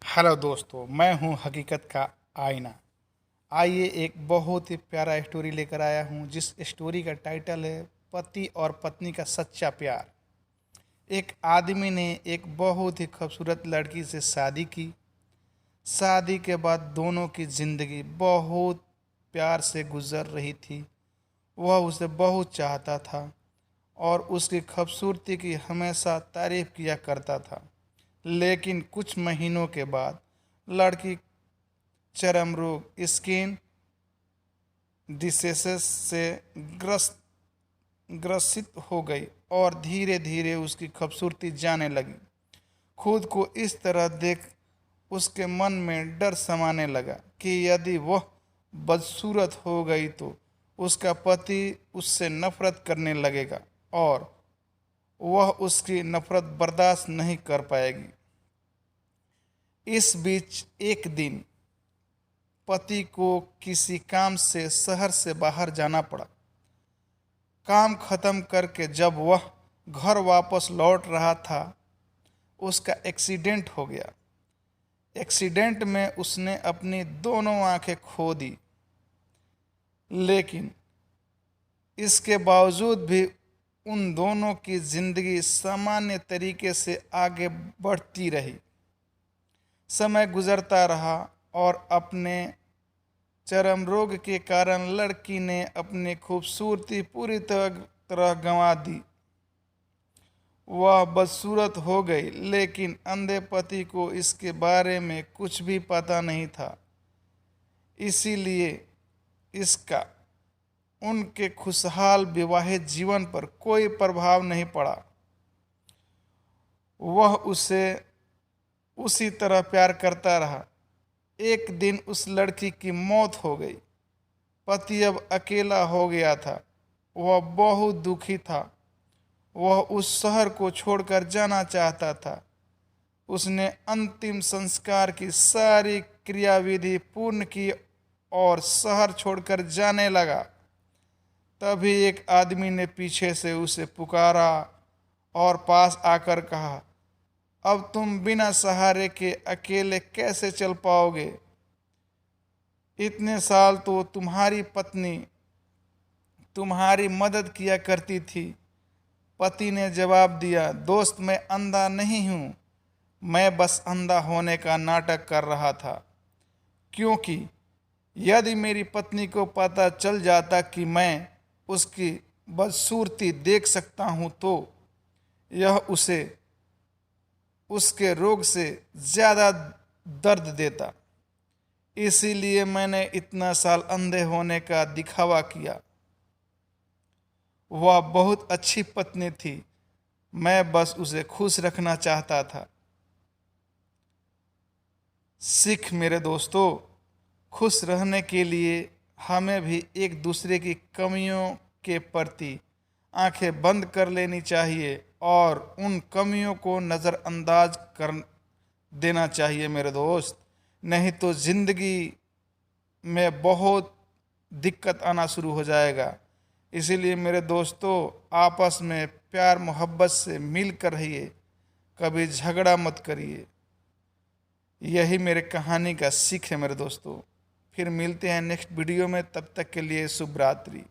Hello दोस्तों, मैं हूं हकीकत का आईना। आइए एक बहुत ही प्यारा स्टोरी लेकर आया हूं, जिस स्टोरी का टाइटल है पति और पत्नी का सच्चा प्यार। एक आदमी ने एक बहुत ही खूबसूरत लड़की से शादी की। शादी के बाद दोनों की जिंदगी बहुत प्यार से गुजर रही थी। वह उसे बहुत चाहता था और उसकी खूबसूरती की हमेशा तारीफ किया करता था। लेकिन कुछ महीनों के बाद लड़की चर्म रोग स्किन डिसीसेस से ग्रस्त ग्रसित हो गई और धीरे धीरे उसकी खूबसूरती जाने लगी। खुद को इस तरह देख उसके मन में डर समाने लगा कि यदि वह बदसूरत हो गई तो उसका पति उससे नफरत करने लगेगा और वह उसकी नफरत बर्दाश्त नहीं कर पाएगी। इस बीच एक दिन पति को किसी काम से शहर से बाहर जाना पड़ा। काम खत्म करके जब वह घर वापस लौट रहा था, उसका एक्सीडेंट हो गया। एक्सीडेंट में उसने अपनी दोनों आंखें खो दी, लेकिन इसके बावजूद भी उन दोनों की जिंदगी सामान्य तरीके से आगे बढ़ती रही। समय गुजरता रहा और अपने चर्म रोग के कारण लड़की ने अपनी खूबसूरती पूरी तरह गंवा दी। वह बदसूरत हो गई, लेकिन अंधे पति को इसके बारे में कुछ भी पता नहीं था। इसीलिए इसका उनके खुशहाल विवाहित जीवन पर कोई प्रभाव नहीं पड़ा। वह उसे उसी तरह प्यार करता रहा। एक दिन उस लड़की की मौत हो गई। पति अब अकेला हो गया था। वह बहुत दुखी था। वह उस शहर को छोड़कर जाना चाहता था। उसने अंतिम संस्कार की सारी क्रियाविधि पूर्ण की और शहर छोड़कर जाने लगा। तभी एक आदमी ने पीछे से उसे पुकारा और पास आकर कहा, अब तुम बिना सहारे के अकेले कैसे चल पाओगे? इतने साल तो तुम्हारी पत्नी तुम्हारी मदद किया करती थी। पति ने जवाब दिया, दोस्त, मैं अंधा नहीं हूँ। मैं बस अंधा होने का नाटक कर रहा था, क्योंकि यदि मेरी पत्नी को पता चल जाता कि मैं उसकी बदसूरती देख सकता हूँ तो यह उसे उसके रोग से ज़्यादा दर्द देता। इसीलिए मैंने इतना साल अंधे होने का दिखावा किया। वह बहुत अच्छी पत्नी थी। मैं बस उसे खुश रखना चाहता था। सीख मेरे दोस्तों, खुश रहने के लिए हमें भी एक दूसरे की कमियों के प्रति आंखें बंद कर लेनी चाहिए और उन कमियों को नज़रअंदाज कर देना चाहिए मेरे दोस्त। नहीं तो ज़िंदगी में बहुत दिक्कत आना शुरू हो जाएगा। इसीलिए मेरे दोस्तों, आपस में प्यार मोहब्बत से मिल कर रहिए, कभी झगड़ा मत करिए। यही मेरे कहानी का सीख है मेरे दोस्तों। फिर मिलते हैं नेक्स्ट वीडियो में, तब तक के लिए शुभ रात्रि।